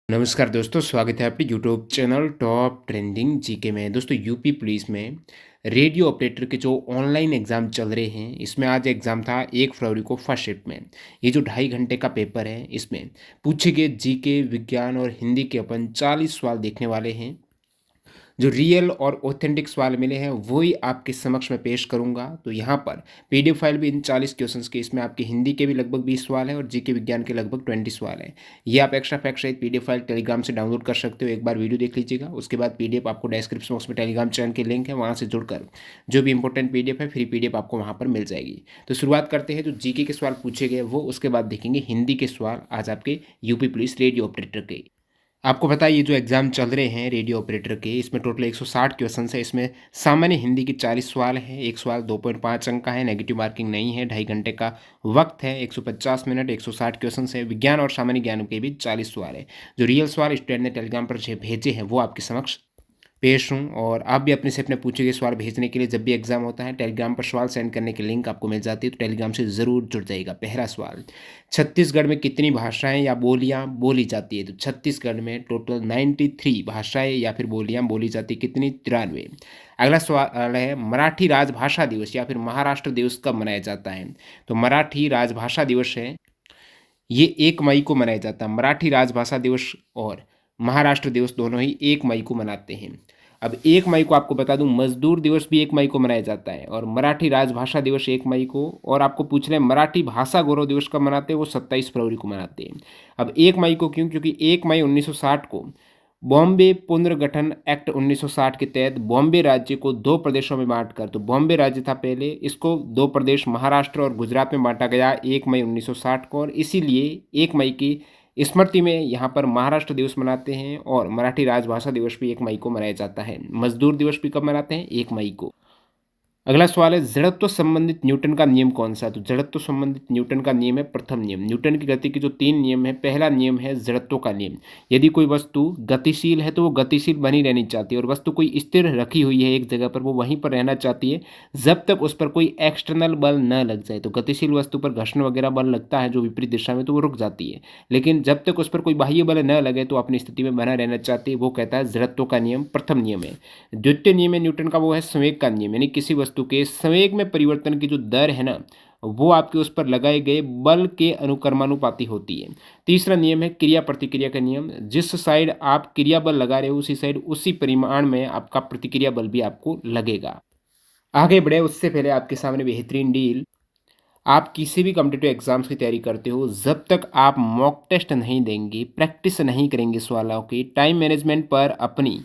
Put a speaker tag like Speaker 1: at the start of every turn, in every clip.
Speaker 1: नमस्कार दोस्तों, स्वागत है आपके YouTube channel top trending GK में। दोस्तों यूपी पुलिस में रेडियो ऑपरेटर के जो ऑनलाइन एग्ज़ाम चल रहे हैं, इसमें आज एग्ज़ाम था 1 फरवरी को फर्स्ट शिफ्ट में। ये जो 2.5 घंटे का पेपर है, इसमें पूछे गए जीके, विज्ञान और हिंदी के अपन 40 सवाल देखने वाले हैं। जो रियल और ऑथेंटिक सवाल मिले हैं वही आपके समक्ष में पेश करूंगा। तो यहाँ पर पीडीएफ फाइल भी इन 40 क्वेश्चंस के, इसमें आपके हिंदी के भी लगभग 20 सवाल हैं और जीके विज्ञान के लगभग 20 सवाल हैं। ये आप एक्स्ट्रा फैक्ट सहित पीडीएफ फाइल टेलीग्राम से डाउनलोड कर सकते हो। एक बार वीडियो देख लीजिएगा, उसके बाद पीडीएफ आपको डिस्क्रिप्शन बॉक्स में टेलीग्राम चैनल के लिंक है, वहाँ से जुड़कर जो भी इंपॉर्टेंट पीडीएफ है फ्री पीडीएफ आपको वहाँ पर मिल जाएगी। तो शुरुआत करते हैं। जो जीके के सवाल पूछे गए वो, उसके बाद देखेंगे हिंदी के सवाल आज आपके यूपी पुलिस रेडियो ऑपरेटर के। आपको पता है ये जो एग्ज़ाम चल रहे हैं रेडियो ऑपरेटर के, इसमें टोटल 160 क्वेश्चंस है। इसमें सामान्य हिंदी के 40 सवाल हैं। एक सवाल 2.5 अंक का है, नेगेटिव मार्किंग नहीं है। 2.5 घंटे का वक्त है, 150 मिनट, 160 क्वेश्चंस है। विज्ञान और सामान्य ज्ञान के भी 40 सवाल है। जो रियल सवाल स्टूडेंट ने टेलीग्राम पर भेजे हैं वो आपके समक्ष पेश हूँ। और आप भी अपने से अपने पूछे गए सवाल भेजने के लिए जब भी एग्जाम होता है टेलीग्राम पर सवाल सेंड करने की लिंक आपको मिल जाती है, तो टेलीग्राम से ज़रूर जुड़ जाइएगा। पहला सवाल, छत्तीसगढ़ में कितनी भाषाएं या बोलियां बोली जाती है? तो छत्तीसगढ़ में टोटल 93 भाषाएं या फिर बोलियां बोली जाती है। कितनी? 93। अगला सवाल है, मराठी राजभाषा दिवस या फिर महाराष्ट्र दिवस कब मनाया जाता है? तो मराठी राजभाषा दिवस है, ये 1 मई को मनाया जाता है। मराठी राजभाषा दिवस और महाराष्ट्र दिवस दोनों ही 1 मई को मनाते हैं। अब 1 मई को आपको बता दूं, मजदूर दिवस भी 1 मई को मनाया जाता है और मराठी राजभाषा दिवस 1 मई को। और आपको पूछ रहे हैं मराठी भाषा गौरव दिवस कब मनाते हैं? वो 27 फरवरी को मनाते हैं। अब 1 मई को क्यों? क्योंकि 1 मई 1960 को बॉम्बे पुनर्गठन एक्ट 1960 के तहत बॉम्बे राज्य को 2 प्रदेशों में बांटकर, तो बॉम्बे राज्य था पहले, इसको 2 प्रदेश महाराष्ट्र और गुजरात में बांटा गया 1 मई 1960 को। और इसीलिए 1 मई की स्मृति में यहाँ पर महाराष्ट्र दिवस मनाते हैं और मराठी राजभाषा दिवस भी 1 मई को मनाया जाता है। मजदूर दिवस भी कब मनाते हैं? 1 मई को। अगला सवाल है, जड़त्व संबंधित न्यूटन का नियम कौन सा है? तो जड़त्व संबंधित न्यूटन का नियम है प्रथम नियम। न्यूटन की गति के जो 3 नियम है, पहला नियम है जड़त्व का नियम। यदि कोई वस्तु गतिशील है तो वो गतिशील बनी रहनी चाहती है, और वस्तु कोई स्थिर रखी हुई है एक जगह पर, वो वहीं पर रहना चाहती है जब तक उस पर कोई एक्सटर्नल बल न लग जाए। तो गतिशील वस्तु पर घर्षण वगैरह बल लगता है जो विपरीत दिशा में, तो वो रुक जाती है। लेकिन जब तक उस पर कोई बाह्य बल न लगे तो अपनी स्थिति में बना रहना चाहती है। वो कहता है जड़त्व का नियम प्रथम नियम है। द्वितीय नियम है न्यूटन का, वो है संवेग का नियम। यानी किसी वस्तु के संवेग में परिवर्तन की जो दर है ना, वो आपके उस पर लगाए गए बल के अनुक्रमानुपाती होती है। तीसरा नियम है क्रिया प्रतिक्रिया का नियम। जिस साइड आप क्रिया बल लगा रहे हो उसी साइड उसी परिमाण में आपका प्रतिक्रिया बल भी आपको लगेगा। आगे बढ़े उससे पहले आपके सामने बेहतरीन डील। आप किसी भी कॉम्पिटिटिव एग्जाम्स की तैयारी करते हो, जब तक आप मॉक टेस्ट नहीं देंगे, प्रैक्टिस नहीं करेंगे सवालों की, टाइम मैनेजमेंट पर अपनी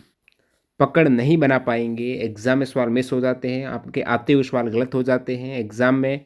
Speaker 1: पकड़ नहीं बना पाएंगे, एग्ज़ाम में सवाल मिस हो जाते हैं, आपके आते हुए सवाल गलत हो जाते हैं, एग्ज़ाम में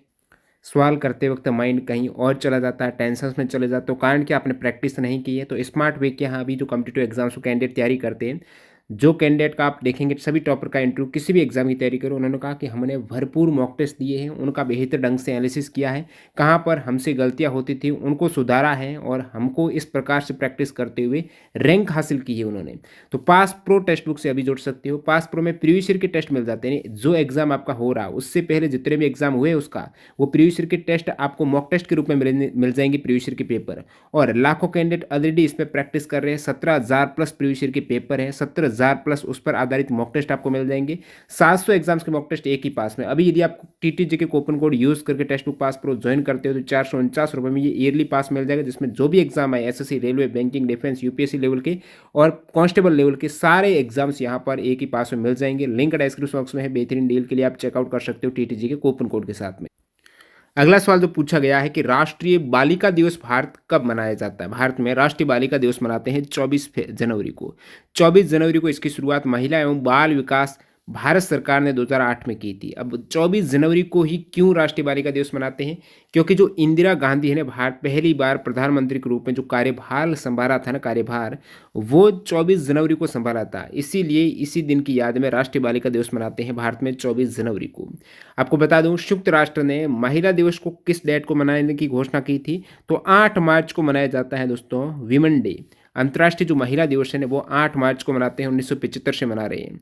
Speaker 1: सवाल करते वक्त माइंड कहीं और चला जाता है, टेंशन में चले जाते हो, कारण कि आपने प्रैक्टिस नहीं की है। तो स्मार्ट वे के यहाँ अभी जो कॉम्पिटिटिव एग्जाम्स को कैंडिडेट तैयारी करते हैं, जो कैंडिडेट का आप देखेंगे सभी टॉपर का इंटरव्यू किसी भी एग्जाम की तैयारी करो, उन्होंने कहा कि हमने भरपूर मॉक टेस्ट दिए हैं, उनका बेहतर ढंग से एनालिसिस किया है, कहाँ पर हमसे गलतियाँ होती थी उनको सुधारा है और हमको इस प्रकार से प्रैक्टिस करते हुए रैंक हासिल की है उन्होंने। तो पास प्रो टेक्स्ट बुक से अभी जुड़ सकते हो। पास प्रो में प्रीवियस ईयर के टेस्ट मिल जाते हैं, जो एग्जाम आपका हो रहा उससे पहले जितने भी एग्जाम हुए उसका वो प्रीवियस ईयर के टेस्ट आपको मॉक टेस्ट के रूप में मिल जाएंगे, प्रीवियस ईयर के पेपर। और लाखों कैंडिडेट ऑलरेडी इस पर प्रैक्टिस कर रहे हैं। 17,000 प्लस प्रीवियस ईयर के पेपर है, 17,000 प्लस उस पर आधारित मॉक टेस्ट आपको मिल जाएंगे। 700 एग्जाम्स के मॉक टेस्ट एक ही पास में। अभी यदि आप टीटीजे के कूपन कोड यूज करके text book pass pro join करते हो तो 449 रुपये में ये ईयरली पास मिल जाएगा, जिसमें जो भी एग्जाम है SSC, railway, banking, defence, UPSC level के और कांस्टेबल लेवल के सारे एग्जाम्स यहाँ पर एक ही पास में मिल जाएंगे। लिंक डिस्क्रिप्शन बॉक्स में है। बेहतरीन डील के लिए आप चेकआउट कर सकते हो टीटीजी के कूपन कोड के साथ में। अगला सवाल जो पूछा गया है कि राष्ट्रीय बालिका दिवस भारत कब मनाया जाता है? भारत में राष्ट्रीय बालिका दिवस मनाते हैं 24 जनवरी को। 24 जनवरी को इसकी शुरुआत महिला एवं बाल विकास भारत सरकार ने 2008 में की थी। अब 24 जनवरी को ही क्यों राष्ट्रीय बालिका दिवस मनाते हैं? क्योंकि जो इंदिरा गांधी ने भारत पहली बार प्रधानमंत्री के रूप में जो कार्यभार संभाला था ना, कार्यभार वो 24 जनवरी को संभाला था। इसीलिए इसी दिन की याद में राष्ट्रीय बालिका दिवस मनाते हैं भारत में 24 जनवरी को। आपको बता दूं, संयुक्त राष्ट्र ने महिला दिवस को किस डेट को मनाने की घोषणा की थी? तो 8 मार्च को मनाया जाता है दोस्तों, विमेन डे। अंतर्राष्ट्रीय जो महिला दिवस है ना वो 8 मार्च को मनाते हैं, 1975 से मना रहे हैं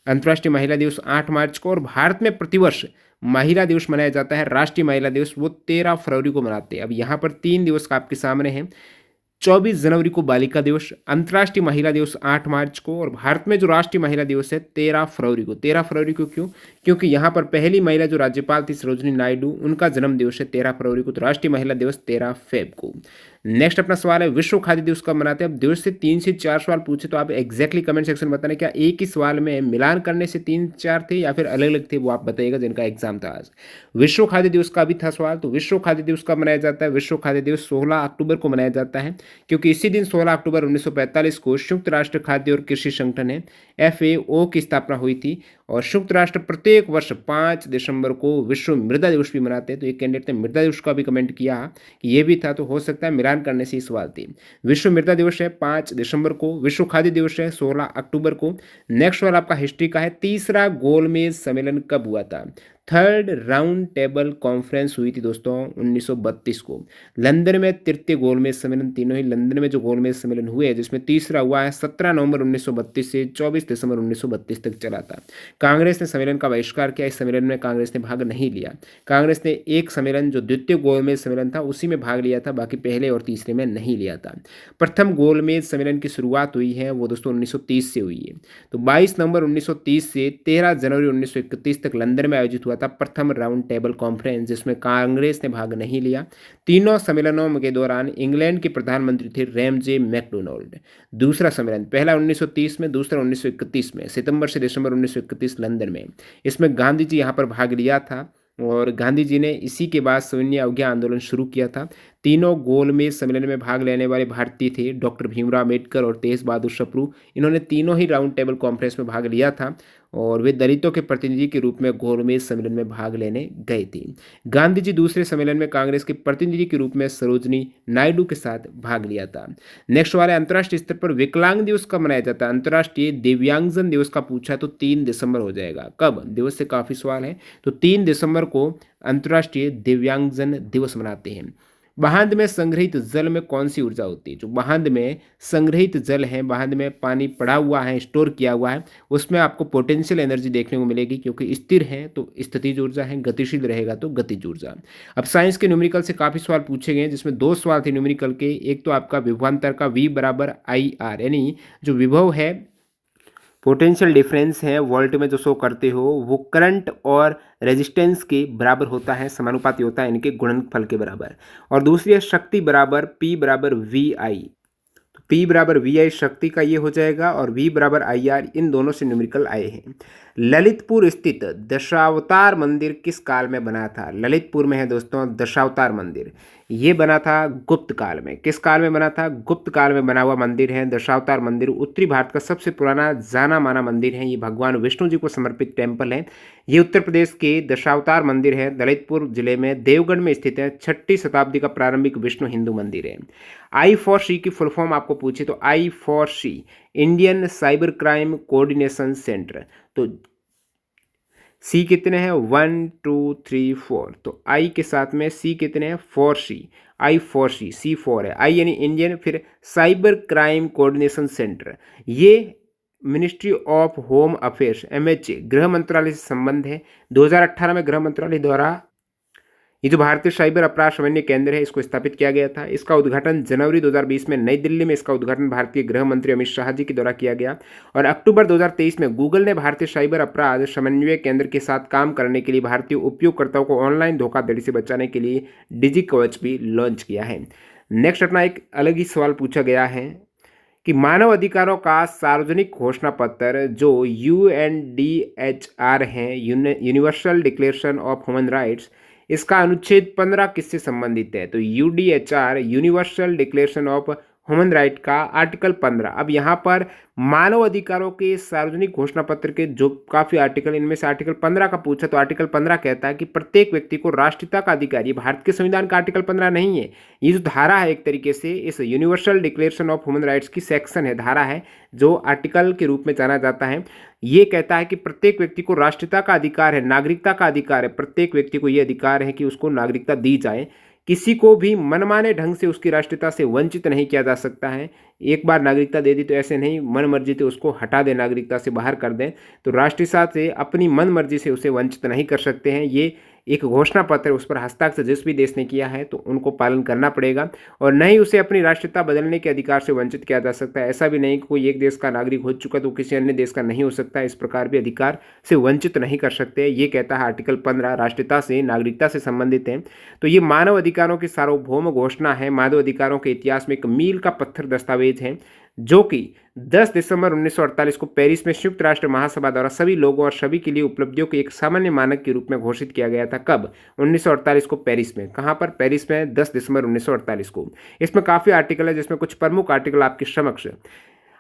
Speaker 1: अंतर्राष्ट्रीय महिला दिवस 8 मार्च को। और भारत में प्रतिवर्ष महिला दिवस मनाया जाता है, राष्ट्रीय महिला दिवस वो 13 फरवरी को मनाते हैं। अब यहाँ पर 3 दिवस का आपके सामने है। 24 जनवरी को बालिका दिवस, अंतर्राष्ट्रीय महिला दिवस 8 मार्च को, और भारत में जो राष्ट्रीय महिला दिवस है 13 फरवरी को। 13 फरवरी को क्यों? क्योंकि यहाँ पर पहली महिला जो राज्यपाल थी सरोजिनी नायडू, उनका जन्म दिवस है 13 फरवरी को, तो राष्ट्रीय महिला दिवस 13 फेब को। नेक्स्ट अपना सवाल है विश्व खाद्य दिवस कब मनाते हैं? अब दिवस से 3 से 4 सवाल पूछे तो आप एग्जैक्टली कमेंट सेक्शन में बताना, क्या एक ही सवाल में मिलान करने से 3-4 थे या फिर अलग अलग थे, वो आप बताइएगा जिनका एग्जाम था आज। विश्व खाद्य दिवस का भी था सवाल, तो विश्व खाद्य दिवस कब मनाया जाता है? विश्व खाद्य दिवस 16 अक्टूबर को मनाया जाता है, क्योंकि इसी दिन 16 अक्टूबर 1945 को संयुक्त राष्ट्र खाद्य और कृषि संगठन है FAO की स्थापना हुई थी, और संयुक्त राष्ट्र प्रत्येक वर्ष 5 दिसंबर को विश्व मृदा दिवस भी मनाते हैं। तो एक कैंडिडेट ने मृदा दिवस का भी कमेंट किया कि ये भी था, तो हो सकता है मिलान करने से ही सवाल थी। विश्व मृदा दिवस है 5 दिसंबर को, विश्व खाद्य दिवस है 16 अक्टूबर को। नेक्स्ट सवाल आपका हिस्ट्री का है, तीसरा गोलमेज सम्मेलन कब हुआ था? थर्ड राउंड टेबल कॉन्फ्रेंस हुई थी दोस्तों 1932 को लंदन में। तृतीय गोलमेज सम्मेलन, तीनों ही लंदन में जो गोलमेज सम्मेलन हुए, जिसमें तीसरा हुआ है 17 नवंबर 1932 से 24 दिसंबर 1932 तक चला था। कांग्रेस ने सम्मेलन का बहिष्कार किया, इस सम्मेलन में कांग्रेस ने भाग नहीं लिया। कांग्रेस ने एक सम्मेलन जो द्वितीय गोलमेज सम्मेलन था उसी में भाग लिया था, बाकी पहले और तीसरे में नहीं लिया था। प्रथम गोलमेज सम्मेलन की शुरुआत हुई है वो दोस्तों 1930 से हुई है। तो 22 नवंबर 1930 से 13 जनवरी 1931 तक लंदन में आयोजित हुआ था प्रथम राउंड टेबल कॉन्फ्रेंस, जिसमें कांग्रेस ने भाग नहीं लिया। तीनों सम्मेलनों के दौरान इंग्लैंड के प्रधानमंत्री थे रैमजे मैकडोनाल्ड। दूसरा सम्मेलन, पहला 1930 में, दूसरा 1931 में, सितंबर से दिसंबर 1931 लंदन में। इसमें गांधी जी यहाँ पर भाग लिया था, और गांधी जी ने इसी के बाद सविनय अवज्ञा आंदोलन शुरू किया था। तीनों गोलमेज सम्मेलन में भाग लेने वाले भारतीय थे डॉक्टर भीमराव अम्बेडकर और तेज बहादुर सप्रू। इन्होंने तीनों ही राउंड टेबल कॉन्फ्रेंस में भाग लिया था, और वे दलितों के प्रतिनिधि के रूप में गोलमेज सम्मेलन में भाग लेने गए थे। गांधी जी दूसरे सम्मेलन में कांग्रेस के प्रतिनिधि के रूप में सरोजनी नायडू के साथ भाग लिया था। नेक्स्ट वाले, अंतर्राष्ट्रीय स्तर पर विकलांग दिवस कब मनाया जाता है? अंतर्राष्ट्रीय दिव्यांगजन दिवस का पूछा तो 3 दिसंबर हो जाएगा। कब? दिवस से काफ़ी सवाल है, तो 3 दिसंबर को अंतर्राष्ट्रीय दिव्यांगजन दिवस मनाते हैं। बांध में संग्रहित जल में कौन सी ऊर्जा होती है? जो बांध में संग्रहित जल है, बांध में पानी पड़ा हुआ है, स्टोर किया हुआ है, उसमें आपको पोटेंशियल एनर्जी देखने को मिलेगी, क्योंकि स्थिर है तो स्थितिज ऊर्जा है, गतिशील रहेगा तो गतिज ऊर्जा। अब साइंस के न्यूमेरिकल से काफ़ी सवाल पूछे गए, जिसमें 2 सवाल थे न्यूमेरिकल के। एक तो आपका विभवांतर का V बराबर IR, यानी जो विभव है, पोटेंशियल डिफरेंस है वोल्ट में जो शो करते हो, वो करंट और रेजिस्टेंस के बराबर होता है, समानुपाती होता है इनके गुणनफल के बराबर। और दूसरी है शक्ति बराबर P बराबर VI। तो P बराबर VI शक्ति का ये हो जाएगा, और V बराबर IR, इन दोनों से न्यूमेरिकल आए हैं। ललितपुर स्थित दशावतार मंदिर किस काल में बना था? ललितपुर में है दोस्तों दशावतार मंदिर, ये बना था गुप्त काल में। किस काल में बना था? गुप्त काल में बना हुआ मंदिर है दशावतार मंदिर। उत्तरी भारत का सबसे पुराना जाना माना मंदिर है, ये भगवान विष्णु जी को समर्पित टेम्पल है। ये उत्तर प्रदेश के दशावतार मंदिर है, ललितपुर जिले में देवगढ़ में स्थित है। 6ठी शताब्दी का प्रारंभिक विष्णु हिंदू मंदिर है। I4C की फुल फॉर्म आपको पूछे तो I4C, Indian cyber crime coordination centre. तो C कितने हैं? 1 2 3 4, तो I के साथ में C कितने हैं? 4C, I4C, C4 है। I यानी इंडियन, फिर साइबर क्राइम कोऑर्डिनेशन सेंटर, ये ministry of home affairs MHA गृह मंत्रालय से संबंध है। 2018 में गृह मंत्रालय द्वारा ये जो भारतीय साइबर अपराध समन्वय केंद्र है, इसको स्थापित किया गया था। इसका उद्घाटन जनवरी 2020 में नई दिल्ली में, इसका उद्घाटन भारतीय गृह मंत्री अमित शाह जी के द्वारा किया गया। और अक्टूबर 2023 में गूगल ने भारतीय साइबर अपराध समन्वय केंद्र के साथ काम करने के लिए भारतीय उपयोगकर्ताओं को ऑनलाइन धोखाधड़ी से बचाने के लिए डिजी कवच भी लॉन्च किया है। नेक्स्ट अपना एक अलग ही सवाल पूछा गया है कि मानव अधिकारों का सार्वजनिक घोषणा पत्र जो UNDHR है, universal declaration of human rights, इसका अनुच्छेद 15 किससे संबंधित है? तो UDHR, universal declaration of human right का आर्टिकल 15। अब यहाँ पर मानव अधिकारों के सार्वजनिक घोषणा पत्र के जो काफ़ी आर्टिकल, इनमें से आर्टिकल 15 का पूछा तो आर्टिकल 15 कहता है कि प्रत्येक व्यक्ति को राष्ट्रीयता का अधिकार। ये भारत के संविधान का आर्टिकल 15 नहीं है, ये जो धारा है एक तरीके से इस universal declaration of human rights की सेक्शन है, धारा है, जो आर्टिकल के रूप में जाना जाता है। ये कहता है कि प्रत्येक व्यक्ति को राष्ट्रीयता का अधिकार है, नागरिकता का अधिकार है। प्रत्येक व्यक्ति को ये अधिकार है कि उसको नागरिकता दी जाए, किसी को भी मनमाने ढंग से उसकी राष्ट्रीयता से वंचित नहीं किया जा सकता है। एक बार नागरिकता दे दी तो ऐसे नहीं मन मर्जी से उसको हटा दें, नागरिकता से बाहर कर दें। तो राष्ट्रीयता से अपनी मन मर्जी से उसे वंचित नहीं कर सकते हैं। ये एक घोषणा पत्र उस पर हस्ताक्षर जिस भी देश ने किया है तो उनको पालन करना पड़ेगा, और न ही उसे अपनी राष्ट्रीयता बदलने के अधिकार से वंचित किया जा सकता है। ऐसा भी नहीं कि कोई एक देश का नागरिक हो चुका तो किसी अन्य देश का नहीं हो सकता, इस प्रकार भी अधिकार से वंचित नहीं कर सकते। ये कहता है आर्टिकल 15, राष्ट्रीयता से नागरिकता से संबंधित है। तो ये मानव अधिकारों की सार्वभौम घोषणा है, मानव अधिकारों के इतिहास में एक मील का पत्थर दस्तावेज है, जो कि 10 दिसंबर 1948 को पेरिस में संयुक्त राष्ट्र महासभा द्वारा सभी लोगों और सभी के लिए उपलब्धियों के एक सामान्य मानक के रूप में घोषित किया गया था। कब? 1948 को पेरिस में। कहाँ पर? पेरिस में 10 दिसंबर 1948 को। इसमें काफ़ी आर्टिकल है, जिसमें कुछ प्रमुख आर्टिकल आपके समक्ष।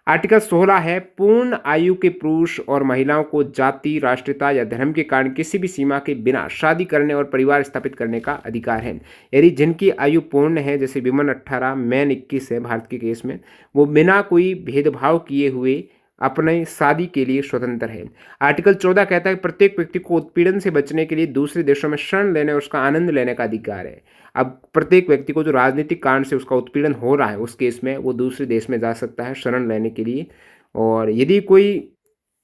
Speaker 1: आर्टिकल 16 है, पूर्ण आयु के पुरुष और महिलाओं को जाति, राष्ट्रीयता या धर्म के कारण किसी भी सीमा के बिना शादी करने और परिवार स्थापित करने का अधिकार है। यदि जिनकी आयु पूर्ण है, जैसे विमन 18, मैन 21 है भारत के केस में, वो बिना कोई भेदभाव किए हुए अपने शादी के लिए स्वतंत्र है। आर्टिकल 14 कहता है कि प्रत्येक व्यक्ति को उत्पीड़न से बचने के लिए दूसरे देशों में शरण लेने और उसका आनंद लेने का अधिकार है। अब प्रत्येक व्यक्ति को जो राजनीतिक कारण से उसका उत्पीड़न हो रहा है उस केस में वो दूसरे देश में जा सकता है शरण लेने के लिए। और यदि कोई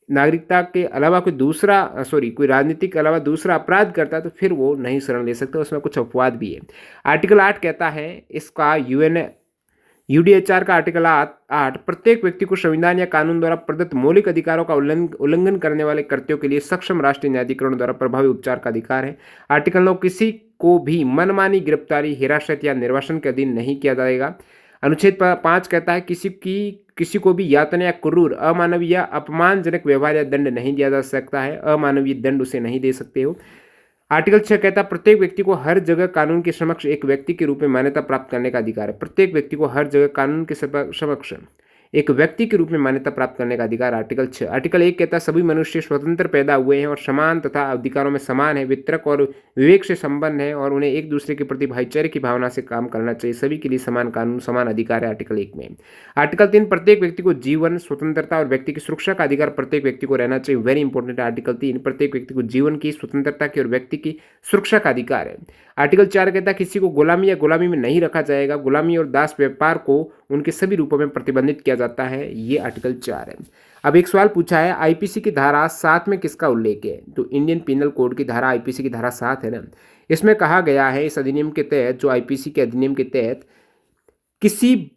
Speaker 1: नागरिकता के अलावा कोई राजनीतिक के अलावा दूसरा अपराध करता है तो फिर वो नहीं शरण ले सकता, उसमें कुछ अपवाद भी है। आर्टिकल 8 कहता है, इसका यूडीएचआर का आर्टिकल 8 प्रत्येक व्यक्ति को संविधान या कानून द्वारा प्रदत्त मौलिक अधिकारों का उल्लंघन करने वाले कृत्यों के लिए सक्षम राष्ट्रीय न्यायाधिकरण द्वारा प्रभावी उपचार का अधिकार है। आर्टिकल 9 किसी को भी मनमानी गिरफ्तारी, हिरासत या निर्वासन के अधीन नहीं किया जाएगा। अनुच्छेद 5 कहता है, किसी को भी यातना या क्रूर, अमानवीय या अपमानजनक व्यवहार या दंड नहीं दिया जा सकता है। अमानवीय दंड उसे नहीं दे सकते हो। आर्टिकल 6 कहता है, प्रत्येक व्यक्ति को हर जगह कानून के समक्ष एक व्यक्ति के रूप में मान्यता प्राप्त करने का अधिकार है। प्रत्येक व्यक्ति को हर जगह कानून के समक्ष एक व्यक्ति के रूप में मान्यता प्राप्त करने का अधिकार। आर्टिकल 6। आर्टिकल 1 कहता है, सभी मनुष्य स्वतंत्र पैदा हुए हैं और समान तथा अधिकारों में समान है, वितरक और विवेक से संपन्न है और उन्हें एक दूसरे के प्रति भाईचारे की भावना से काम करना चाहिए। सभी के लिए समान कानून, समान अधिकार है आर्टिकल 1 में। आर्टिकल 3, प्रत्येक व्यक्ति को जीवन, स्वतंत्रता और व्यक्ति की सुरक्षा का अधिकार प्रत्येक व्यक्ति को रहना चाहिए। वेरी इंपॉर्टेंट है आर्टिकल 3, प्रत्येक व्यक्ति को जीवन की, स्वतंत्रता की और व्यक्ति की सुरक्षा का अधिकार है। आर्टिकल 4 कहता है, किसी को गुलामी या गुलामी में नहीं रखा जाएगा। गुलामी और दास व्यापार को उनके सभी रूपों में प्रतिबंधित किया जाता है। ये आर्टिकल 4 है। अब एक सवाल पूछा है, आईपीसी की धारा 7 में किसका उल्लेख है? तो इंडियन पिनल कोड की धारा, आईपीसी की धारा 7 है ना। इसमें कहा गया है, इस अधिनियम के तहत, जो आईपीसी के अधिनियम के तहत किसी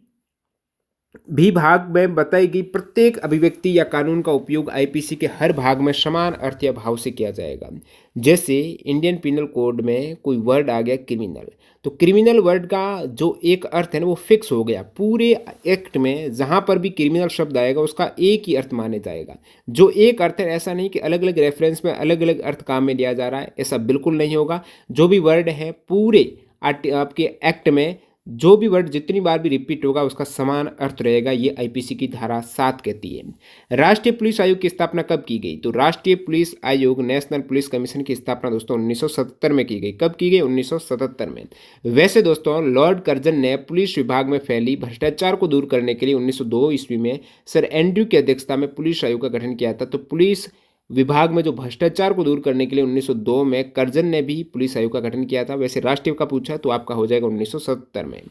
Speaker 1: भी भाग में बताई गई प्रत्येक अभिव्यक्ति या कानून का उपयोग आईपीसी के हर भाग में समान अर्थ या भाव से किया जाएगा। जैसे इंडियन पिनल कोड में कोई वर्ड आ गया क्रिमिनल, तो क्रिमिनल वर्ड का जो एक अर्थ है ना वो फिक्स हो गया। पूरे एक्ट में जहाँ पर भी क्रिमिनल शब्द आएगा उसका एक ही अर्थ माने जाएगा। जो एक अर्थ है, ऐसा नहीं कि अलग अलग रेफरेंस में अलग अलग अर्थ काम में लिया जा रहा है, ऐसा बिल्कुल नहीं होगा। जो भी वर्ड है पूरे आपके एक्ट में, जो भी वर्ड जितनी बार भी रिपीट होगा उसका समान अर्थ रहेगा। ये आईपीसी की धारा 7 कहती है। राष्ट्रीय पुलिस आयोग की स्थापना कब की गई? तो राष्ट्रीय पुलिस आयोग, नेशनल पुलिस कमीशन की स्थापना दोस्तों 1977 में की गई। कब की गई? 1977 में। वैसे दोस्तों लॉर्ड कर्जन ने पुलिस विभाग में फैली भ्रष्टाचार को दूर करने के लिए 1902 ईस्वी में सर एंड्रयू की अध्यक्षता में पुलिस आयोग का गठन किया था। तो पुलिस विभाग में जो भ्रष्टाचार को दूर करने के लिए 1902 में कर्जन ने भी पुलिस आयोग का गठन किया था। वैसे राष्ट्रीय का पूछा तो आपका हो जाएगा 1977 में।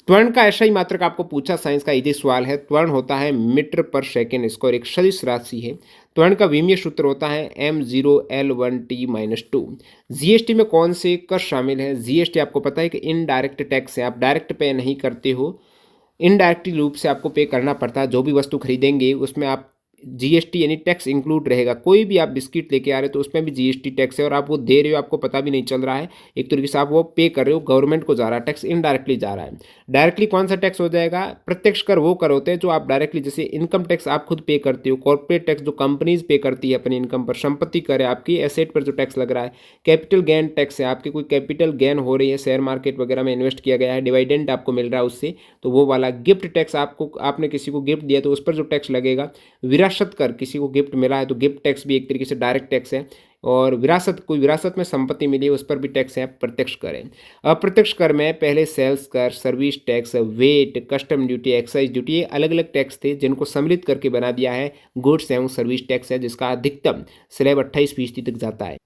Speaker 1: त्वरण का ऐसा ही मात्रक आपको पूछा, साइंस का इजी सवाल है। त्वरण होता है मीटर पर सेकेंड स्क्वायर, एक सदिश राशि है। त्वरण का विमीय सूत्र होता है m0l1t-2। जीएसटी में कौन से कर शामिल है? जीएसटी आपको पता है कि इनडायरेक्ट टैक्स है, आप डायरेक्ट पे नहीं करते हो, इनडायरेक्टली रूप से आपको पे करना पड़ता है। जो भी वस्तु खरीदेंगे उसमें आप जीएसटी यानी टैक्स इंक्लूड रहेगा। कोई भी आप बिस्किट लेके आ रहे हो तो उसमें भी जीएसटी टैक्स है और आप वो दे रहे हो, आपको पता भी नहीं चल रहा है। एक तरीके से आप वो पे कर रहे हो, गवर्नमेंट को जा रहा है टैक्स, इनडायरेक्टली जा रहा है। डायरेक्टली कौन सा टैक्स हो जाएगा? प्रत्यक्ष कर वो कर होते हैं जो आप डायरेक्टली, जैसे इनकम टैक्स आप खुद पे करते हो, कॉर्पोरेट टैक्स जो कंपनीज पे करती है अपनी इनकम पर, संपत्ति कर है आपकी, एसेट पर जो टैक्स लग रहा है, कैपिटल गेन टैक्स है, आपकी कोई कैपिटल गेन हो रही है, शेयर मार्केट वगैरह में इन्वेस्ट किया गया है, डिविडेंड आपको मिल रहा है उससे, तो वो वाला। गिफ्ट टैक्स, आपने किसी को गिफ्ट दिया तो उस पर जो टैक्स लगेगा। विरासत कर, किसी को गिफ्ट मिला है तो गिफ्ट टैक्स भी एक तरीके से डायरेक्ट टैक्स है। और कोई विरासत में संपत्ति मिली है उस पर भी टैक्स है, प्रत्यक्ष कर है। अप्रत्यक्ष कर में पहले सेल्स कर, service tax, VAT, custom duty, excise duty, ये अलग अलग टैक्स थे जिनको सम्मिलित करके बना दिया है गुड्स एवं सर्विस टैक्स है, जिसका अधिकतम स्लैब 28% तक जाता है।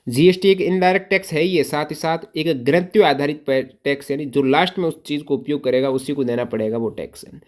Speaker 1: जीएसटी एक इनडायरेक्ट टैक्स है, ये साथ ही साथ एक ग्रंथ्य आधारित टैक्स, यानी जो लास्ट में उस चीज़ को उपयोग करेगा उसी को देना पड़ेगा, वो टैक्स है।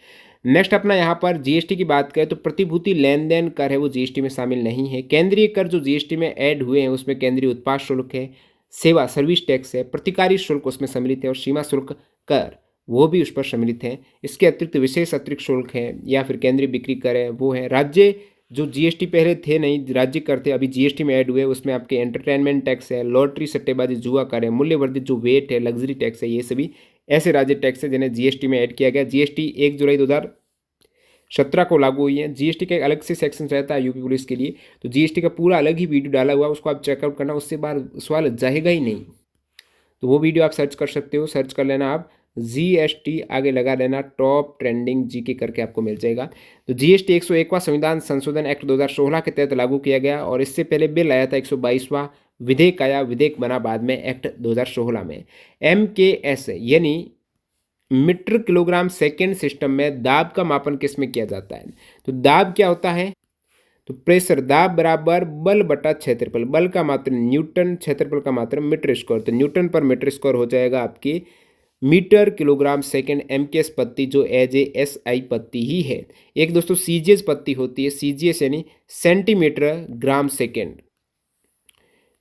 Speaker 1: नेक्स्ट अपना यहाँ पर जीएसटी की बात करें तो प्रतिभूति लेन देन कर है वो जीएसटी में शामिल नहीं है। केंद्रीय कर जो जीएसटी में ऐड हुए हैं उसमें केंद्रीय उत्पाद शुल्क है, सेवा सर्विस टैक्स है, प्रतिकारी शुल्क उसमें सम्मिलित है और सीमा शुल्क कर वो भी उस पर सम्मिलित है। इसके अतिरिक्त विशेष अतिरिक्त शुल्क है या फिर केंद्रीय बिक्री कर है वो है। राज्य जो जीएसटी पहले थे नहीं, राज्य कर थे, अभी जीएसटी में ऐड हुए, उसमें आपके एंटरटेनमेंट टैक्स है, लॉटरी सट्टेबाजी जुआ कर है, मूल्यवर्धित जो वेट है, लग्जरी टैक्स है, ये सभी ऐसे राज्य टैक्स है जिन्हें जीएसटी में ऐड किया गया। जीएसटी 1 जुलाई 2017 को लागू हुई है। जीएसटी का एक अलग से सेक्शन रहता है यूपी पुलिस के लिए, तो जीएसटी का पूरा अलग ही वीडियो डाला हुआ है, उसको आप चेकआउट करना, उससे बाहर सवाल जाएगा ही नहीं। तो वो वीडियो आप सर्च कर सकते हो, सर्च कर लेना आप जीएसटी आगे लगा लेना, टॉप ट्रेंडिंग जीके करके आपको मिल जाएगा। तो जीएसटी 101वां संविधान संशोधन एक्ट 2016 के तहत लागू किया गया और इससे पहले बिल आया था 122वां, विधेयक आया, विधेयक बना बाद में एक्ट 2016 में। MKS यानी मीटर किलोग्राम सेकेंड सिस्टम में दाब का मापन किस में किया जाता है? तो दाब क्या होता है? तो प्रेशर दाब बराबर बल बटा क्षेत्रफल, बल का मात्र न्यूटन, क्षेत्रफल का मात्र मीटर स्क्वायर, तो न्यूटन पर मीटर स्क्वायर हो जाएगा आपकी मीटर किलोग्राम सेकेंड। MKS पत्ती जो SI पत्ती ही है। एक दोस्तों CGS पत्ती होती है, CGS यानी सेंटीमीटर ग्राम सेकेंड,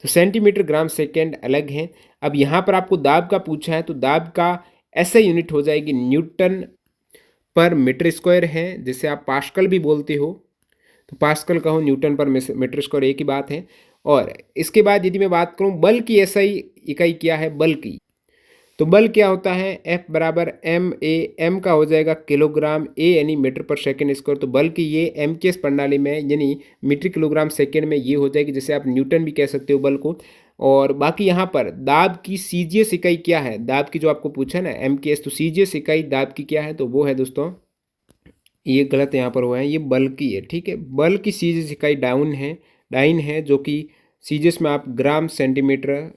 Speaker 1: तो सेंटीमीटर ग्राम सेकेंड अलग है। अब यहाँ पर आपको दाब का पूछा है, तो दाब का SI यूनिट हो जाएगी न्यूटन पर मीटर स्क्वायर है, जिसे आप पास्कल भी बोलते हो, तो पास्कल कहो न्यूटन पर मीटर स्क्वायर एक ही बात है। और इसके बाद यदि मैं बात करूं बल की SI इकाई क्या है, बल की, तो बल क्या होता है? F बराबर MA, M का हो जाएगा किलोग्राम, A यानी मीटर पर सेकेंड स्क्वायर, तो बल की ये MKS प्रणाली में यानी मीटर किलोग्राम सेकेंड में ये हो जाएगी, जैसे आप न्यूटन भी कह सकते हो बल को। और बाकी यहाँ पर दाब की CGS इकाई क्या है, दाब की जो आपको पूछा ना MKS, तो CGS इकाई दाब की क्या है? तो वो है दोस्तों, ये गलत यहाँ पर हुआ है, ये बल की है, ठीक है। बल की CGS इकाई डाइन है, जो कि CGS में आप ग्राम सेंटीमीटर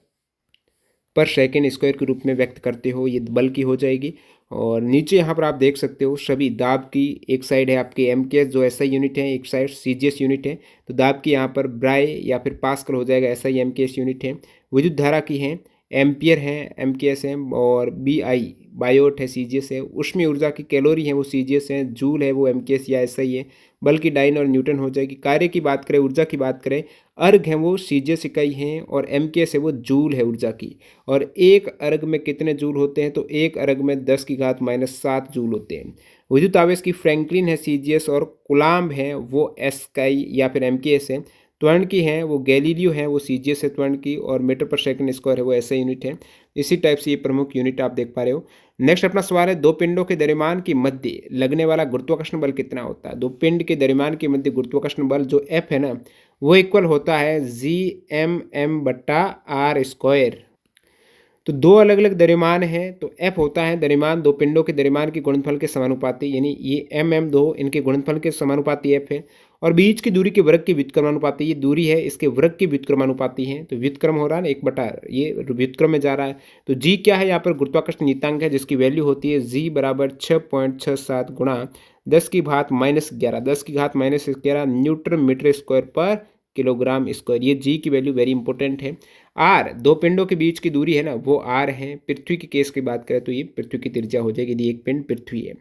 Speaker 1: पर सेकेंड स्क्वायर के रूप में व्यक्त करते हो, ये बल की हो जाएगी। और नीचे यहाँ पर आप देख सकते हो सभी दाब की, एक साइड है आपकी MKS जो SI यूनिट है, एक साइड CGS यूनिट है, तो दाब की यहाँ पर ब्राय या फिर पास्कल हो जाएगा, SI MKS यूनिट है। विद्युत धारा की है एम्पियर है MKS है, और BI बायोट है CGS है। उष्मीय ऊर्जा की कैलोरी है वो CGS है, जूल है वो MKS या SI है, बल्कि डाइन और न्यूटन हो जाएगी। कार्य की बात करें, ऊर्जा की बात करें, अर्घ है वो CGS इकाई है और MKS है वो जूल है ऊर्जा की। और एक अर्घ में कितने जूल होते हैं? तो एक अर्घ में 10⁻⁷ जूल होते हैं। विद्युत आवेश की फ्रैंकलिन है CGS और कुलाम्ब है वो SI या फिर MKS है। त्वरण की है वो गैलीलियो है वो CGS है त्वरण की, और मीटर पर सेकंड स्क्वायर है वो SI यूनिट है। इसी टाइप से ये प्रमुख यूनिट आप देख पा रहे हो। नेक्स्ट अपना सवाल है, दो पिंडों के दरमियान की मध्य लगने वाला गुरुत्वाकर्षण बल कितना होता है? दो पिंड के दरमियान के मध्य गुरुत्वाकर्षण बल जो F है ना, वो इक्वल होता है GMM/r²। तो दो अलग अलग द्रव्यमान हैं, तो F होता है द्रव्यमान, दो पिंडों के द्रव्यमान के गुणनफल के समानुपाती, यानी ये MM2 इनके गुणनफल के समानुपाती F है। और बीच की दूरी के वर्ग के व्युत्क्रमानुपाती, ये दूरी है इसके वर्ग के व्युत्क्रमानुपाती है, तो व्युत्क्रम हो रहा है ना 1/, ये व्युत्क्रम में जा रहा है। तो G क्या है? यहाँ पर गुरुत्वाकर्षण नियतांक है, जिसकी वैल्यू होती है G बराबर 6.67 गुणा 10⁻−11 न्यूटन मीटर स्क्वायर पर किलोग्राम स्क्वायर। ये G की वैल्यू वेरी इंपॉर्टेंट है। R दो पिंडों के बीच की दूरी है ना, वो R है। पृथ्वी के केस की बात करें तो ये पृथ्वी की त्रिज्या हो जाएगी यदि एक पिंड पृथ्वी है।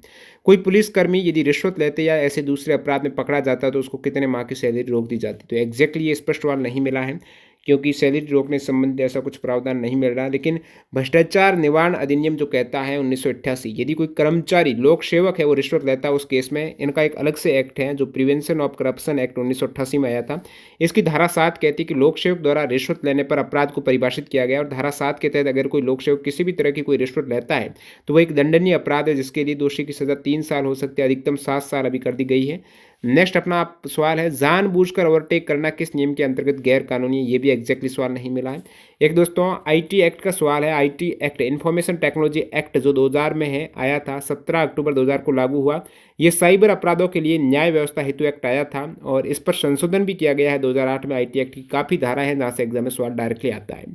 Speaker 1: कोई पुलिसकर्मी यदि रिश्वत लेते या ऐसे दूसरे अपराध में पकड़ा जाता तो उसको कितने माह की सैलरी रोक दी जाती? तो एग्जैक्टली ये स्पष्ट सवाल नहीं मिला है, क्योंकि सैलरी रोकने संबंधित ऐसा कुछ प्रावधान नहीं मिल रहा। लेकिन भ्रष्टाचार निवारण अधिनियम जो कहता है 1988, यदि कोई कर्मचारी लोक सेवक है वो रिश्वत लेता है उस केस में इनका एक अलग से एक्ट है जो प्रिवेंशन ऑफ करप्शन एक्ट 1988 में आया था। इसकी धारा 7 कहती है कि लोक सेवक द्वारा रिश्वत लेने पर अपराध को परिभाषित किया गया, और धारा 7 के तहत अगर कोई लोक सेवक किसी भी तरह की कोई रिश्वत लेता है तो वह एक दंडनीय अपराध है, जिसके लिए दोषी की सजा 3 साल हो सकती है, अधिकतम 7 साल अभी कर दी गई है। नेक्स्ट अपना आप सवाल है, जानबूझकर ओवरटेक करना किस नियम के अंतर्गत गैर कानूनी है? ये भी एग्जैक्टली सवाल नहीं मिला है। एक दोस्तों IT एक्ट का सवाल है, IT act information technology act जो 2000 में है आया था, 17 अक्टूबर 2000 को लागू हुआ। ये साइबर अपराधों के लिए न्याय व्यवस्था हेतु एक्ट आया था, और इस पर संशोधन भी किया गया है 2008 में। IT एक्ट की काफ़ी धारा है जहाँ से एग्जाम में सवाल डायरेक्टली आता है।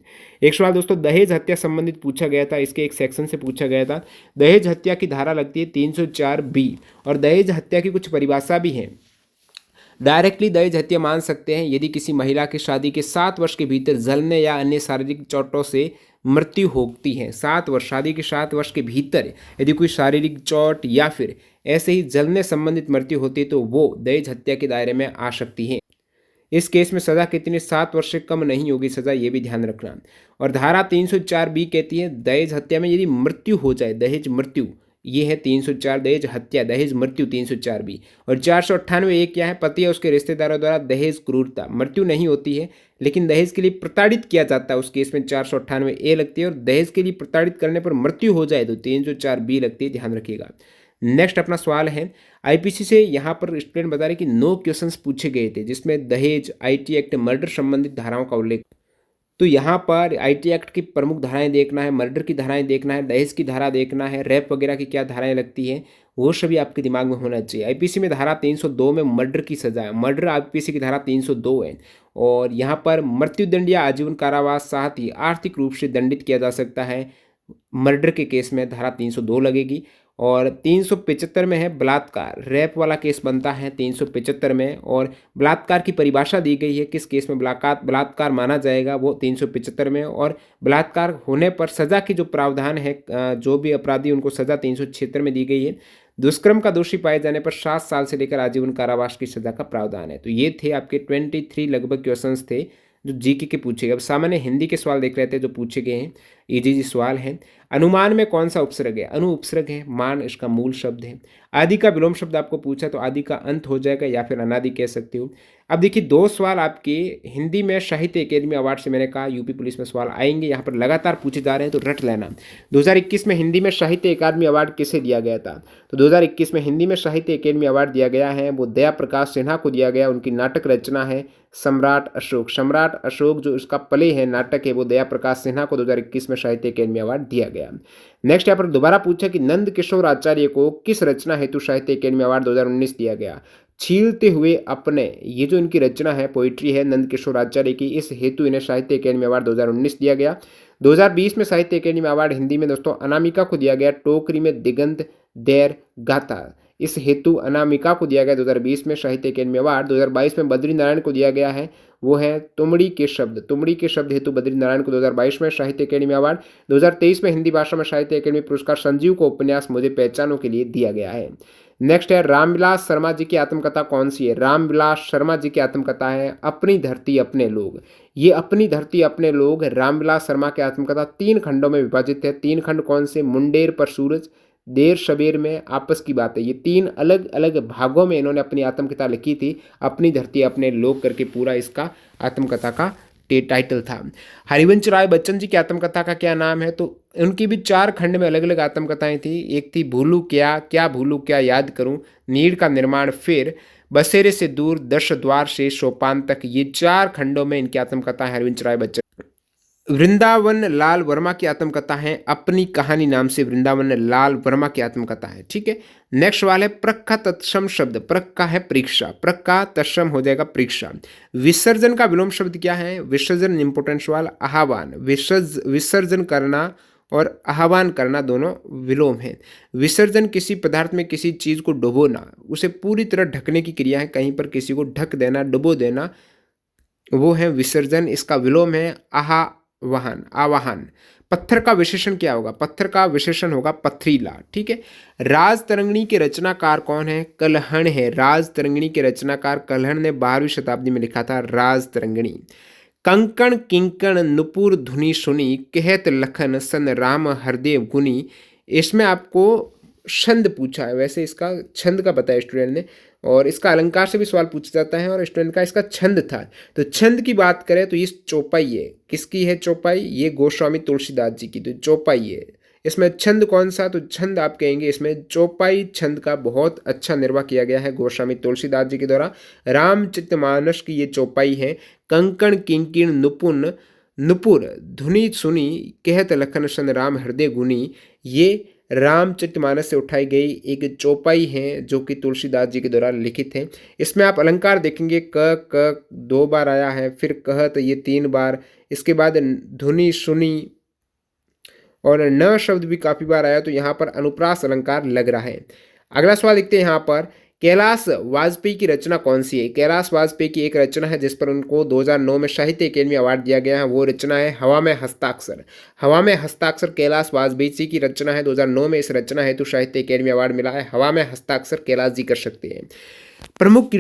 Speaker 1: एक सवाल दोस्तों दहेज हत्या संबंधित पूछा गया था, इसके एक सेक्शन से पूछा गया था। दहेज हत्या की धारा लगती है 304B, और दहेज हत्या की कुछ परिभाषा भी है। डायरेक्टली दहेज हत्या मान सकते हैं यदि किसी महिला की शादी के 7 वर्ष के भीतर जलने या अन्य शारीरिक चोटों से मृत्यु होती है। 7 वर्ष, शादी के 7 वर्ष के भीतर यदि कोई शारीरिक चोट या फिर ऐसे ही जलने संबंधित मृत्यु होती है तो वो दहेज हत्या के दायरे में आ सकती है। इस केस में सज़ा कितनी 7 वर्ष से कम नहीं होगी सज़ा, ये भी ध्यान रखना। और धारा 304 बी कहती है दहेज हत्या में यदि मृत्यु हो जाए, दहेज मृत्यु, ये है 304 दहेज हत्या, दहेज मृत्यु 304 बी। और 498 ए क्या है, पति या उसके रिश्तेदारों द्वारा दहेज क्रूरता, मृत्यु नहीं होती है लेकिन दहेज के लिए प्रताड़ित किया जाता है, उस केस में 498 ए लगती है। और दहेज के लिए प्रताड़ित करने पर मृत्यु हो जाए तो 304 बी लगती है, ध्यान रखिएगा। नेक्स्ट अपना सवाल है आईपीसी से, यहाँ पर स्टूडेंट बता रहे कि 9 क्वेश्चंस पूछे गए थे जिसमें दहेज, आईटी एक्ट, मर्डर संबंधित धाराओं का उल्लेख। तो यहाँ पर आईटी एक्ट की प्रमुख धाराएं देखना है, मर्डर की धाराएं देखना है, दहेज की धारा देखना है, रेप वगैरह की क्या धाराएं लगती हैं, वो सभी आपके दिमाग में होना चाहिए। आईपीसी में धारा 302 में मर्डर की सजा है, मर्डर आईपीसी की धारा 302 है। और यहाँ पर मृत्युदंड या आजीवन कारावास साथ ही आर्थिक रूप से दंडित किया जा सकता है, मर्डर के केस में धारा 302 लगेगी। और 375 में है बलात्कार, रेप वाला केस बनता है 375 में। और बलात्कार की परिभाषा दी गई है, किस केस में बलात्कार माना जाएगा, वो 375 में। और बलात्कार होने पर सज़ा की जो प्रावधान है, जो भी अपराधी उनको सज़ा 376 में दी गई है। दुष्कर्म का दोषी पाए जाने पर 7 साल से लेकर आजीवन कारावास की सज़ा का प्रावधान है। तो ये थे आपके 23 लगभग क्वेश्चंस थे जो जीके के पूछे गए। अब सामान्य हिंदी के सवाल देख रहे थे जो पूछे गए हैं, इजी सवाल हैं। अनुमान में कौन सा उपसर्ग है, अनु उपसर्ग है, मान इसका मूल शब्द है। आदि का विलोम शब्द आपको पूछा तो आदि का अंत हो जाएगा या फिर अनादि कह सकते हो। अब देखिए 2 सवाल आपके हिंदी में साहित्य अकेडमी अवार्ड से, मैंने कहा यूपी पुलिस में सवाल आएंगे, यहाँ पर लगातार पूछे जा रहे हैं तो रट लेना। 2021 में हिंदी में साहित्य अकादमी अवार्ड किसे दिया गया था, तो 2021 में हिंदी में साहित्य अकेडमी अवार्ड दिया गया है वो दया प्रकाश सिन्हा को दिया गया। उनकी नाटक रचना है सम्राट अशोक। सम्राट अशोक जो इसका प्ले है, नाटक है, वो दया प्रकाश सिन्हा को 2021 में साहित्य अकेडमी अवार्ड दिया गया। नेक्स्ट यहाँ पर दोबारा पूछा कि नंद किशोर आचार्य को किस रचना हेतु साहित्य अकेडमी अवार्ड 2019 दिया गया। छीलते हुए अपने, ये जो इनकी रचना है, पोइट्री है नंद किशोर आचार्य की, इस हेतु इन्हें साहित्य अकेडमी अवार्ड 2019 दिया गया। 2020 में साहित्य अकेडमी अवार्ड हिंदी में दोस्तों अनामिका को दिया गया, टोकरी में दिगंत देर गाथा, इस हेतु अनामिका को दिया गया 2020 में साहित्य अकेडमी अवार्ड। 2022 में बद्री नारायण को दिया गया है, वो है तुमड़ी के शब्द, तुमड़ी के शब्द हेतु बद्री नारायण को 2022 में साहित्य अकेडमी अवार्ड। 2023 में हिंदी भाषा में साहित्य अकेडमी पुरस्कार संजीव को उपन्यास मुझे पहचानों के लिए दिया गया है। नेक्स्ट है रामविलास शर्मा जी की आत्मकथा कौन सी है। रामविलास शर्मा जी की आत्मकथा है अपनी धरती अपने लोग। ये अपनी धरती अपने लोग रामविलास शर्मा की आत्मकथा 3 खंडों में विभाजित है। 3 खंड कौन से, मुंडेर पर सूरज, देर सवेर में, आपस की बात है। ये 3 अलग अलग भागों में इन्होंने अपनी आत्मकथा लिखी थी, अपनी धरती अपने लोग करके पूरा इसका आत्मकथा का टाइटल था। हरिवंश राय बच्चन जी की आत्मकथा का क्या नाम है, तो उनकी भी 4 खंड में अलग अलग आत्मकथाएं थी। एक थी भूलू क्या, क्या भूलू क्या याद करूं, नीड़ का निर्माण, फिर बसेरे से दूर, 10 द्वार से सोपान तक, ये 4 खंडों में इनकी आत्मकथा है हरिवंश राय बच्चन। वृंदावन लाल वर्मा की आत्मकथा है अपनी कहानी नाम से, वृंदावन लाल वर्मा की आत्मकथा है, ठीक है। नेक्स्ट सवाल है प्रक का तत्सम शब्द, प्रक का है परीक्षा, प्रक का तत्सम हो जाएगा परीक्षा। विसर्जन का विलोम शब्द क्या है, विसर्जन इंपोर्टेंट सवाल, आह्वान, विसर्जन करना और आह्वान करना दोनों विलोम है। विसर्जन किसी पदार्थ में किसी चीज को डुबोना, उसे पूरी तरह ढकने की क्रिया है, कहीं पर किसी को ढक देना, डुबो देना, वो है विसर्जन। इसका विलोम है आवाहन, आवाहन। पत्थर का विशेषण क्या होगा, पत्थर का विशेषण होगा पथरीला, ठीक है। राज तरंगिणी के रचनाकार कौन है, कल्हण है। राज तरंगिणी के रचनाकार कल्हण ने 12वीं शताब्दी में लिखा था राज तरंगिणी। कंकण किंकण नुपुर धुनि सुनी, कहत लखन सन राम हरदेव गुनी, इसमें आपको छंद पूछा है, वैसे इसका छंद का बताया स्टूडेंट ने, और इसका अलंकार से भी सवाल पूछा जाता है और स्टूडेंट का इसका छंद था। तो छंद की बात करें तो ये चौपाई है, किसकी है चौपाई, ये गोस्वामी तुलसीदास जी की, तो चौपाई है। इसमें छंद कौन सा, तो छंद आप कहेंगे इसमें चौपाई छंद का बहुत अच्छा निर्वाह किया गया है गोस्वामी तुलसीदास जी के द्वारा। रामचरितमानस की ये चौपाई है। कंकण किंकिण नुपुन नुपुर धुनि सुनी, कहत लखन सन राम हृदय गुनी, ये रामचरितमानस से उठाई गई एक चौपाई है जो कि तुलसीदास जी के द्वारा लिखित है। इसमें आप अलंकार देखेंगे क 2 बार आया है, फिर कहत ये 3 बार, इसके बाद धुनि सुनी और न शब्द भी काफी बार आया, तो यहाँ पर अनुप्रास अलंकार लग रहा है। अगला सवाल देखते हैं यहाँ पर कैलाश वाजपेयी की रचना कौन सी है? कैलाश वाजपेयी की एक रचना है जिस पर उनको 2009 में साहित्य अकेडमी अवार्ड दिया गया है, वो रचना है हवा में हस्ताक्षर। हवा में हस्ताक्षर कैलाश वाजपेयी जी की रचना है, 2009 में इस रचना हेतु साहित्य अकेडमी अवार्ड मिला है। हवा में हस्ताक्षर कैलाश जी कर सकते हैं। प्रमुख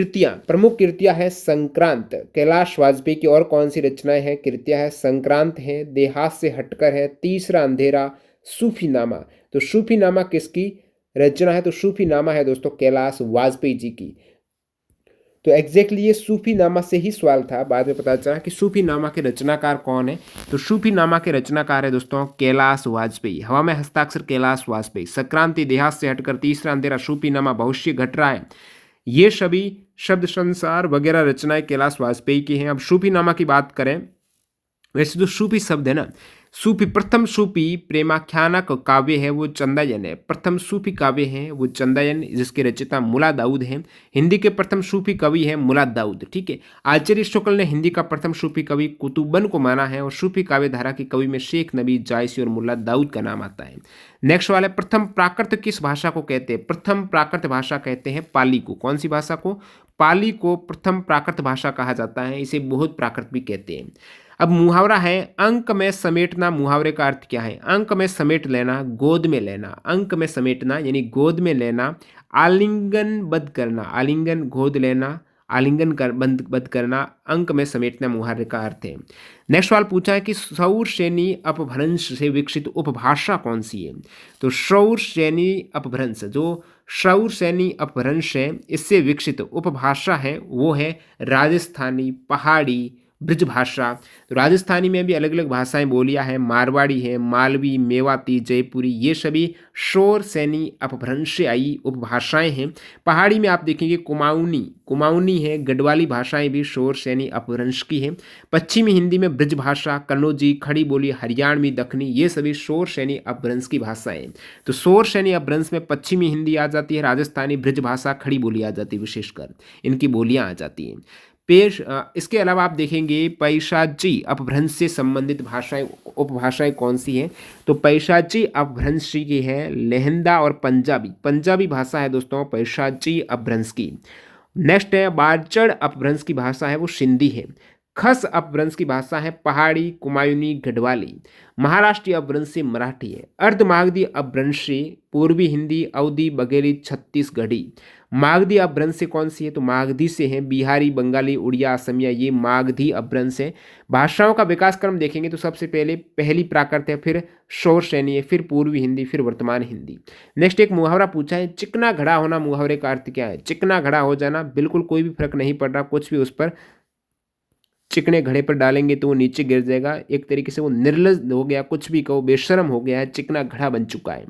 Speaker 1: कृतियां है संक्रांत, कैलाश वाजपेयी की। और कौन सी रचनाएं हैं? कृतियां है संक्रांत है, देहात से हटकर है, तीसरा अंधेरा, सूफीनामा। तो सूफीनामा किसकी रचना है? तो सूफीनामा है दोस्तों कैलाश वाजपेयी जी की। तो एग्जैक्टली ये सूफीनामा से ही सवाल था, बाद में पता चला कि सूफीनामा के रचनाकार कौन है। तो सूफीनामा के रचनाकार है दोस्तों कैलाश वाजपेयी। हवा में हस्ताक्षर कैलाश वाजपेयी, संक्रांति, देहात से हटकर, तीसरा अंधेरा, सूफीनामा, भविष्य घट रहा है, ये सभी शब्द संसार वगैरह रचनाएं कैलाश वाजपेयी की हैं। अब सूफीनामा की बात करें, वैसे जो सूफी शब्द है ना, सूफी, प्रथम सूफी प्रेमाख्यानक काव्य है वो चंदायन है। प्रथम सूफी काव्य है वो चंदायन, जिसके रचयिता मुला दाऊद हैं। हिंदी के प्रथम सूफी कवि है मुला दाऊद, ठीक है। आचार्य शुक्ल ने हिंदी का प्रथम सूफी कवि कुतुबन को माना है, और सूफी काव्य धारा के कवि में शेख नबी, जायसी और मुला दाऊद का नाम आता है। नेक्स्ट वाला है, प्रथम प्राकृत किस भाषा को कहते हैं? प्रथम प्राकृत भाषा कहते हैं पाली को। कौन सी भाषा को? पाली को प्रथम प्राकृत भाषा कहा जाता है। इसे बहुत प्राकृत भी कहते हैं। अब मुहावरा है अंक में समेटना। मुहावरे का अर्थ क्या है? अंक में समेट लेना, गोद में लेना। अंक में समेटना यानी गोद में लेना, आलिंगन बद्ध करना, आलिंगन गोद लेना, आलिंगन कर बद्ध करना, अंक में समेटना मुहावरे का अर्थ है। नेक्स्ट सवाल पूछा है कि सौर श्रेणी अपभ्रंश से विकसित उपभाषा कौन सी है? तो सौर श्रेणी अपभ्रंश, जो सौर श्रेणी अपभ्रंश है, इससे विकसित उपभाषा है वो है राजस्थानी, पहाड़ी, ब्रज भाषा। तो राजस्थानी में भी अलग अलग भाषाएं बोलियां हैं, मारवाड़ी है, मालवी, मेवाती, जयपुरी, ये सभी शोर सैनी अपभ्रंश से आई उपभाषाएं हैं। पहाड़ी में आप देखेंगे कुमाऊनी, कुमाऊनी है, गढ़वाली भाषाएं भी शोर सैनी अपभ्रंश की हैं। पश्चिमी हिंदी में ब्रज भाषा, कन्नौजी, खड़ी बोली, हरियाणवी, दखनी, ये सभी शोर सैनी अपभ्रंश की भाषाएं। तो शोर सैनी अपभ्रंश में पश्चिमी हिंदी आ जाती है, राजस्थानी, ब्रज भाषा, खड़ी बोली आ जाती है, विशेषकर इनकी बोलियां आ जाती हैं। इसके अलावा आप देखेंगे पैशाची अपभ्रंश से संबंधित भाषाएं, उपभाषाएं कौन सी हैं? तो पैशाची अपभ्रंश की है लहंदा और पंजाबी। पंजाबी भाषा है दोस्तों पैशाची अपभ्रंश की। नेक्स्ट है बारचड़ अपभ्रंश की भाषा है वो सिंधी है। खस अपभ्रंश की भाषा है पहाड़ी, कुमायूनी, गढ़वाली। महाराष्ट्रीय अपभ्रंश से मराठी है। अर्धमागधी अपभ्रंश से पूर्वी हिंदी, अवधी, बघेली, छत्तीसगढ़ी। मागधी अपभ्रंश से कौन सी है? तो मागधी से है बिहारी, बंगाली, उड़िया, असमिया, ये मागधी अपभ्रंश है। भाषाओं का विकास क्रम देखेंगे तो सबसे पहले पहली प्राकृत है, फिर शौर श्रेणी है, फिर पूर्वी हिंदी, फिर वर्तमान हिंदी। नेक्स्ट एक मुहावरा पूछा है चिकना घड़ा होना। मुहावरे का अर्थ क्या है? चिकना घड़ा हो जाना, बिल्कुल कोई भी फर्क नहीं पड़ रहा, कुछ भी उस पर चिकने घड़े पर डालेंगे तो वो नीचे गिर जाएगा। एक तरीके से वो निर्लज हो गया, कुछ भी कहो, बेशरम हो गया है, चिकना घड़ा बन चुका है।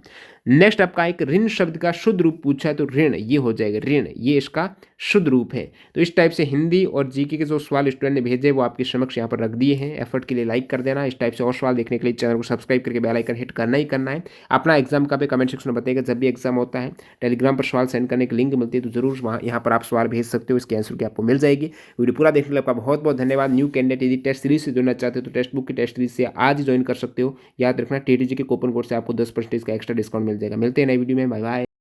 Speaker 1: नेक्स्ट आपका एक ऋण शब्द का शुद्ध रूप पूछा है, तो ऋण ये हो जाएगा, ऋण ये इसका शुद्ध रूप है। तो इस टाइप से हिंदी और जीके के जो सवाल स्टूडेंट ने भेजे वो आपके समक्ष यहाँ पर रख दिए हैं। एफर्ट के लिए लाइक कर देना। इस टाइप से और सवाल देखने के लिए चैनल को सब्सक्राइब करके बेल आइकन हिट करना ही करना है। अपना एग्जाम का भी कमेंट सेक्शन में बताइएगा। जब भी एग्जाम होता है टेलीग्राम पर सवाल सेंड करने की लिंक मिलती है, तो जरूर वहाँ यहाँ पर आप सवाल भेज सकते हो, इसके आंसर की आपको मिल जाएगी। वीडियो पूरा देखने के लिए आपका बहुत बहुत धन्यवाद। न्यू कैंडिडेट यदि टेस्ट सीरीज से जुड़ना चाहते हो तो टेक्स्ट बुक की टेस्ट सीरीज से आज ही ज्वाइन कर सकते हो। याद रखना TTG के कूपन कोड से आपको 10% का एक्स्ट्रा डिस्काउंट मिल जाएगा। मिलते हैं नई वीडियो में, बाय बाय।